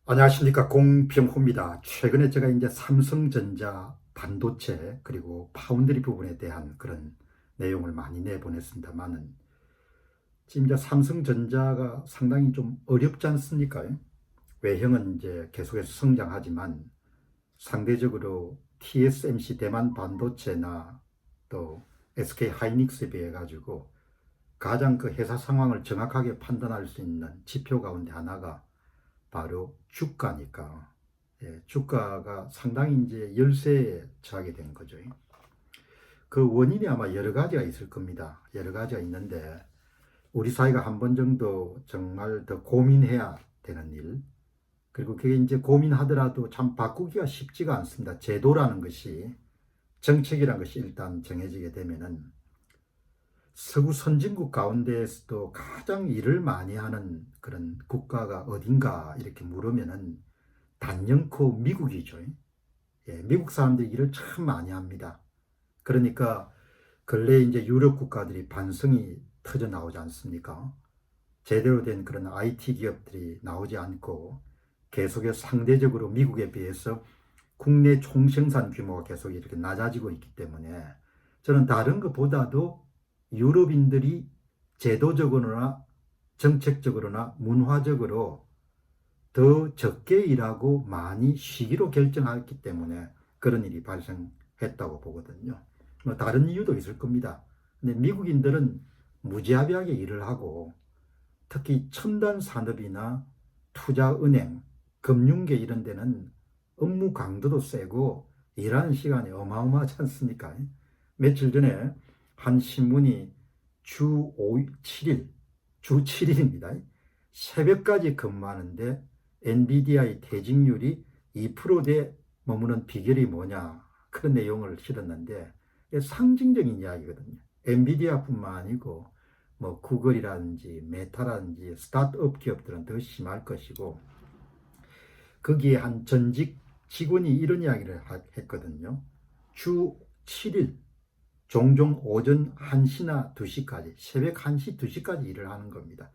안녕하십니까, 공병호입니다. 최근에 제가 이제 삼성전자 반도체 그리고 파운드리 부분에 대한 그런 내용을 많이 내보냈습니다만은 지금 이제 삼성전자가 상당히 좀 어렵지 않습니까? 외형은 이제 계속해서 성장하지만 상대적으로 TSMC 대만 반도체나 또 SK 하이닉스에 비해 가지고 가장 그 회사 상황을 정확하게 판단할 수 있는 지표 가운데 하나가 바로 주가니까, 주가가 상당히 이제 열세에 처하게 된 거죠. 그 원인이 아마 여러 가지가 있을 겁니다. 여러 가지가 있는데 우리 사회가 한 번 정도 정말 더 고민해야 되는 일, 그리고 그게 이제 고민하더라도 참 바꾸기가 쉽지가 않습니다. 제도라는 것이, 정책이라는 것이 일단 정해지게 되면은 서구 선진국 가운데에서도 가장 일을 많이 하는 그런 국가가 어딘가 이렇게 물으면은 단연코 미국이죠. 미국 사람들이 일을 참 많이 합니다. 그러니까 근래 이제 유럽 국가들이 반성이 터져 나오지 않습니까? 제대로 된 그런 IT 기업들이 나오지 않고 계속해서 상대적으로 미국에 비해서 국내 총생산 규모가 계속 이렇게 낮아지고 있기 때문에 저는 다른 것보다도 유럽인들이 제도적으로나 정책적으로나 문화적으로 더 적게 일하고 많이 쉬기로 결정했기 때문에 그런 일이 발생했다고 보거든요. 뭐 다른 이유도 있을 겁니다. 근데 미국인들은 무지하게 일을 하고 특히 첨단 산업이나 투자은행, 금융계 이런 데는 업무 강도도 세고 일하는 시간이 어마어마하지 않습니까? 며칠 전에 한 신문이 주 5, 7일, 주 7일입니다. 새벽까지 근무하는데 엔비디아의 퇴직률이 2%대 머무는 비결이 뭐냐, 그런 내용을 실었는데 상징적인 이야기거든요. 엔비디아뿐만 아니고 뭐 구글이라든지 메타라든지 스타트업 기업들은 더 심할 것이고, 거기에 한 전직 직원이 이런 이야기를 했거든요. 주 7일 종종 오전 1시나 2시까지, 새벽 1시, 2시까지 일을 하는 겁니다.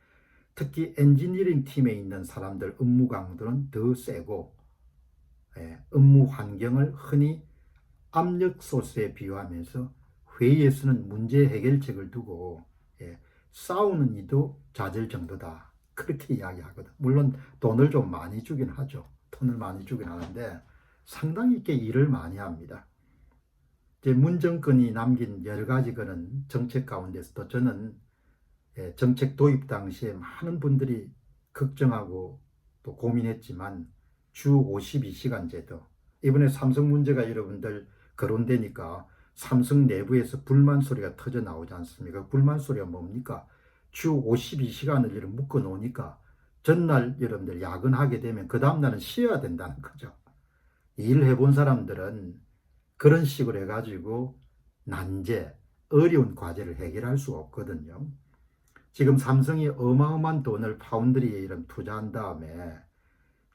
특히 엔지니어링 팀에 있는 사람들 업무 강도는 더 세고, 업무 환경을 흔히 압력 소스에 비유하면서 회의에서는 문제 해결책을 두고 싸우는 이도 잦을 정도다, 그렇게 이야기하거든. 물론 돈을 좀 많이 주긴 하죠. 돈을 많이 주긴 하는데 상당히 꽤 일을 많이 합니다. 이제 문정권이 남긴 여러 가지 그런 정책 가운데서도 저는 정책 도입 당시에 많은 분들이 걱정하고 또 고민했지만 주 52시간 제도, 이번에 삼성 문제가 여러분들 거론되니까 삼성 내부에서 불만 소리가 터져 나오지 않습니까? 불만 소리가 뭡니까? 주 52시간을 이렇게 묶어 놓으니까 전날 여러분들 야근하게 되면 그 다음날은 쉬어야 된다는 거죠. 일을 해본 사람들은 그런 식으로 해가지고 난제, 어려운 과제를 해결할 수 없거든요. 지금 삼성이 어마어마한 돈을 파운드리에 이런 투자한 다음에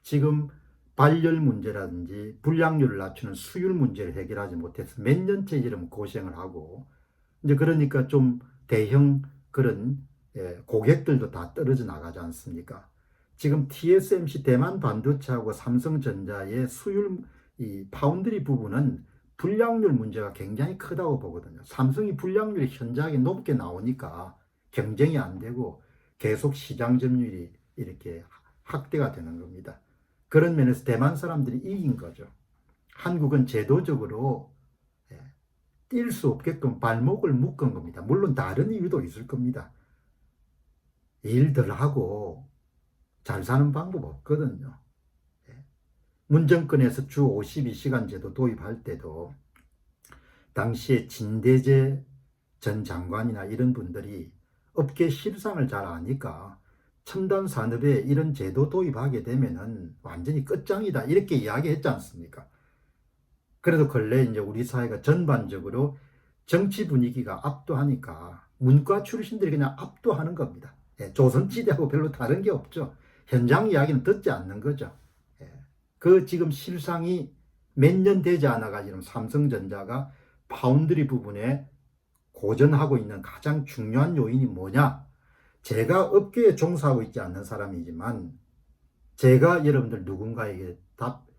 지금 발열 문제라든지 불량률을 낮추는 수율 문제를 해결하지 못해서 몇 년째 이런 고생을 하고, 이제 그러니까 좀 대형 그런 고객들도 다 떨어져 나가지 않습니까? 지금 TSMC 대만 반도체하고 삼성전자의 수율, 이 파운드리 부분은 불량률 문제가 굉장히 크다고 보거든요. 삼성이 불량률이 현저하게 높게 나오니까 경쟁이 안 되고 계속 시장 점유율이 이렇게 확대가 되는 겁니다. 그런 면에서 대만 사람들이 이긴 거죠. 한국은 제도적으로 뛸 수 없게끔 발목을 묶은 겁니다. 물론 다른 이유도 있을 겁니다. 일 덜 하고 잘 사는 방법 없거든요. 문정권에서 주 52시간 제도 도입할 때도 당시에 진대재 전 장관이나 이런 분들이 업계 실상을 잘 아니까 첨단 산업에 이런 제도 도입하게 되면은 완전히 끝장이다, 이렇게 이야기했지 않습니까? 그래도 근래 이제 우리 사회가 전반적으로 정치 분위기가 압도하니까 문과 출신들이 그냥 압도하는 겁니다. 조선시대하고 별로 다른 게 없죠. 현장 이야기는 듣지 않는 거죠. 그 지금 실상이 몇 년 되지 않아가지고 삼성전자가 파운드리 부분에 고전하고 있는 가장 중요한 요인이 뭐냐? 제가 업계에 종사하고 있지 않는 사람이지만 제가 여러분들 누군가에게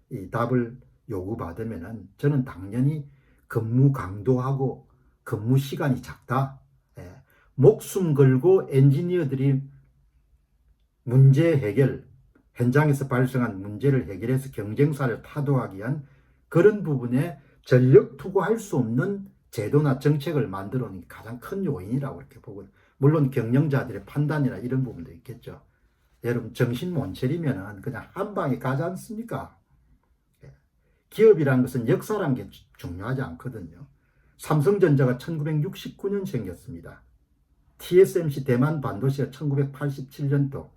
이 답을 요구받으면은 저는 당연히 근무 강도하고 근무 시간이 작다. 예. 목숨 걸고 엔지니어들이 문제 해결, 현장에서 발생한 문제를 해결해서 경쟁사를 타도하기 위한 그런 부분에 전력 투구할 수 없는 제도나 정책을 만들어 놓은 게 가장 큰 요인이라고 이렇게 보거든요. 물론 경영자들의 판단이나 이런 부분도 있겠죠. 여러분 정신 못 차리면 그냥 한 방에 가지 않습니까? 기업이라는 것은 역사라는 게 중요하지 않거든요. 삼성전자가 1969년 생겼습니다. TSMC 대만 반도체가 1987년도,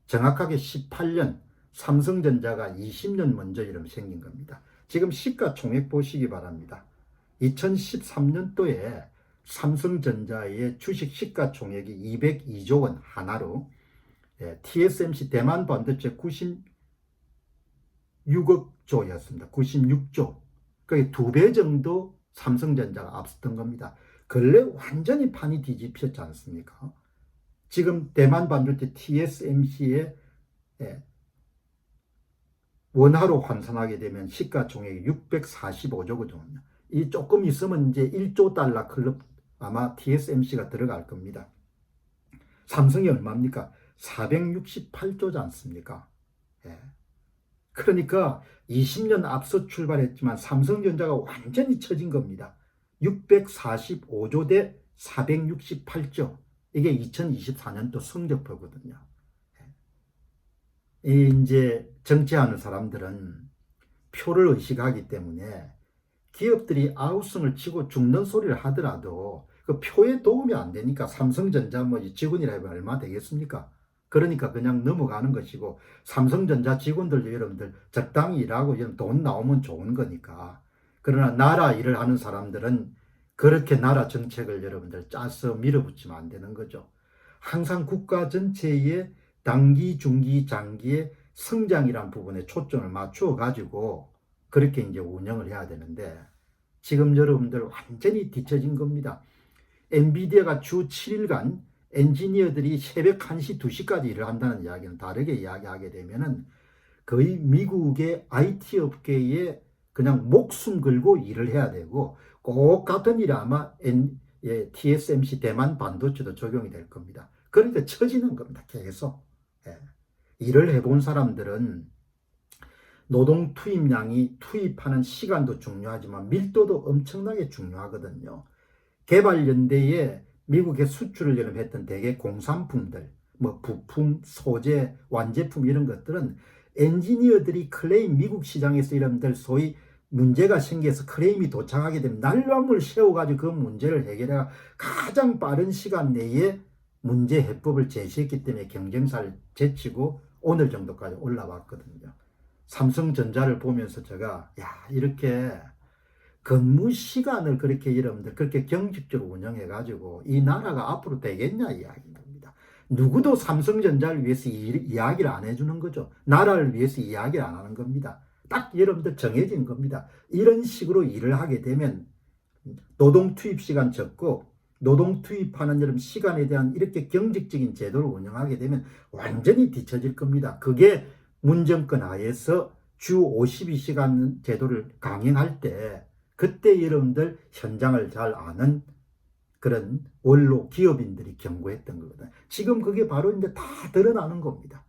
정확하게 18년, 삼성전자가 20년 먼저 이름 생긴 겁니다. 지금 시가총액 보시기 바랍니다. 2013년도에 삼성전자의 주식 시가총액이 202조 원 하나로, TSMC 대만 반도체 96억 조였습니다. 96조. 그게 2배 정도 삼성전자가 앞섰던 겁니다. 근래 완전히 판이 뒤집혔지 않습니까? 지금 대만 반도체 TSMC의 원화로 환산하게 되면 시가총액이 645조거든요. 이 조금 있으면 이제 1조 달러 클럽 아마 TSMC가 들어갈 겁니다. 삼성이 얼마입니까? 468조지 않습니까? 예. 그러니까 20년 앞서 출발했지만 삼성전자가 완전히 처진 겁니다. 645조 대 468조. 이게 2024년도 성적표거든요. 이제 정치하는 사람들은 표를 의식하기 때문에 기업들이 아우성을 치고 죽는 소리를 하더라도 그 표에 도움이 안 되니까 삼성전자 뭐 직원이라 하면 얼마 되겠습니까? 그러니까 그냥 넘어가는 것이고, 삼성전자 직원들도 여러분들 적당히 일하고 돈 나오면 좋은 거니까. 그러나 나라 일을 하는 사람들은 그렇게 나라 정책을 여러분들 짜서 밀어붙이면 안 되는 거죠. 항상 국가 전체의 단기, 중기, 장기의 성장이란 부분에 초점을 맞추어 가지고 그렇게 이제 운영을 해야 되는데, 지금 여러분들 완전히 뒤처진 겁니다. 엔비디아가 주 7일간 엔지니어들이 새벽 1시, 2시까지 일을 한다는 이야기는 다르게 이야기하게 되면은 거의 미국의 IT 업계에 그냥 목숨 걸고 일을 해야 되고, 꼭 같은 일이 아마 TSMC 대만 반도체도 적용이 될 겁니다. 그러니까 처지는 겁니다. 계속. 예. 일을 해본 사람들은 노동 투입량이 투입하는 시간도 중요하지만 밀도도 엄청나게 중요하거든요. 개발연대에 미국에 수출을 했던 대개 공산품들, 뭐 부품, 소재, 완제품 이런 것들은 엔지니어들이 클레임 미국 시장에서 이런들 소위 문제가 생겨서 클레임이 도착하게 되면 날밤을 새워가지고 그 문제를 해결해 가장 빠른 시간 내에 문제 해법을 제시했기 때문에 경쟁사를 제치고 오늘 정도까지 올라왔거든요. 삼성전자를 보면서 제가 이렇게 근무 시간을 그렇게 여러분들 그렇게 경직적으로 운영해 가지고 이 나라가 앞으로 되겠냐 이야기인 겁니다. 누구도 삼성전자를 위해서 이야기를 안 해주는 거죠. 나라를 위해서 이야기를 안 하는 겁니다. 딱 여러분들 정해진 겁니다. 이런 식으로 일을 하게 되면 노동 투입 시간 적고 노동 투입하는 여러분 시간에 대한 이렇게 경직적인 제도를 운영하게 되면 완전히 뒤처질 겁니다. 그게 문정권 하에서 주 52시간 제도를 강행할 때 그때 여러분들 현장을 잘 아는 그런 원로 기업인들이 경고했던 거거든요. 지금 그게 바로 이제 다 드러나는 겁니다.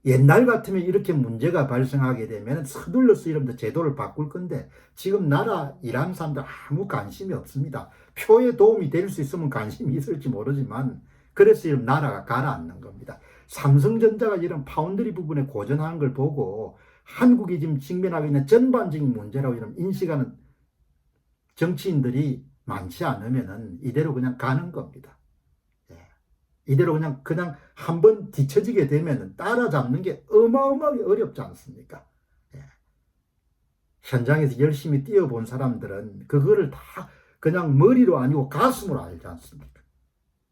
옛날 같으면 이렇게 문제가 발생하게 되면 서둘러서 여러분들 제도를 바꿀 건데 지금 나라 일하는 사람들 아무 관심이 없습니다. 표에 도움이 될 수 있으면 관심이 있을지 모르지만 그래서 이런 나라가 가라앉는 겁니다. 삼성전자가 이런 파운드리 부분에 고전하는 걸 보고 한국이 지금 직면하고 있는 전반적인 문제라고 이런 인식하는 정치인들이 많지 않으면은 이대로 그냥 가는 겁니다. 이대로 그냥 한번 뒤처지게 되면 따라잡는 게 어마어마하게 어렵지 않습니까? 현장에서 열심히 뛰어본 사람들은 그거를 다 그냥 머리로 아니고 가슴으로 알지 않습니까?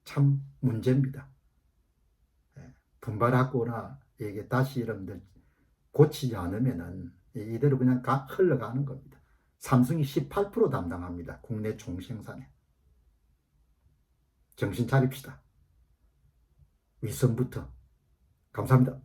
참 문제입니다. 분발하거나 이게 다시 여러분들 고치지 않으면은 이대로 그냥 흘러가는 겁니다. 삼성이 18% 담당합니다. 국내 총생산에. 정신 차립시다. 윗선부터. 감사합니다.